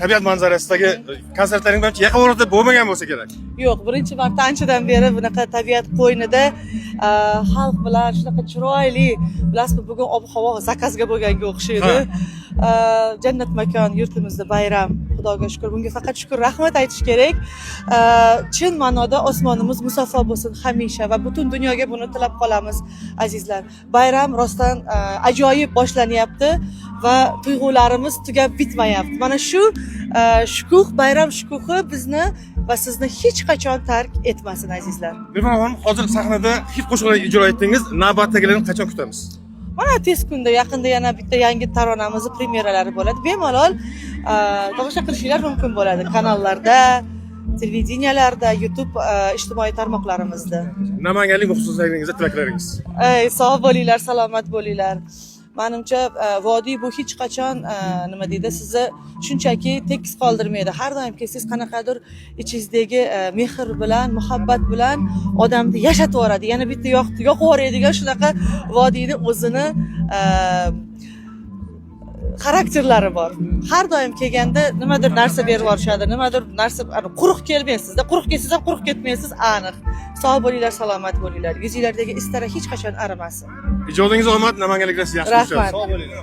Tabiat manzarasidagi konsertlaring bilan yaqin orada bo'lmagan bo'lsa kerak. Yo'q, birinchi marta anchadan beri bunaqa tabiat qo'ynida xalq bilan shunaqa chiroyli, bilasizmi, bugun ob-havo zakazga bo'lganga o'xshaydi. Jannat makon yurtimizda bayram, Xudoga shukr. Bunga faqat shukr, rahmat aytish kerak. Chin ma'noda osmonimiz musaffo bo'lsin hamisha va butun dunyoga buni tilab qolamiz, azizlar. Bayram rostdan ajoyib boshlanyapti va tuyg'ularimiz tugab bitmayapti. Mana shu shukuh, bayram shukuhi bizni va sizni hech qachon tark etmasin, azizlar. Nurman xonim, hozir sahnada hit qo'shiqlar ijro etdingiz. Navbatdagilarni qachon kutamiz? Mana tez kunda, yaqinda yana bitta yangi taronamiz premyeralari bo'ladi. Bemalol tomosha qilishinglar mumkin bo'ladi kanallarda, televideniyalarda, YouTube ijtimoiy tarmoqlarimizda. Namanganlik muxlislaringizga tilaklaringiz. Sog' bo'linglar, salomat bo'linglar. Menimcha vodiy bu hech qachon nima deydi, sizni shunchaki tekis qoldirmaydi. Har doimki siz qanaqadir ichingizdagi mehr bilan, muhabbat bilan odamni yashatib yoradi. Yana bitta yoqib yoradigan shunaqa vodiyni o'zini xarakterlari bor. Har doim kelganda nimadir narsa berib yorishadi, nimadir narsa quruq kelmaysizda, quruq kelsiz ham quruq ketmaysiz, aniq. Sog' bo'linglar, salomat bo'linglar. Yuzinglardagi istara hech qachon arimasin. Ijodingiz omad, namanganliklar sizni yaxshi ko'rishadi. Rahmat. Sog' bo'linglar.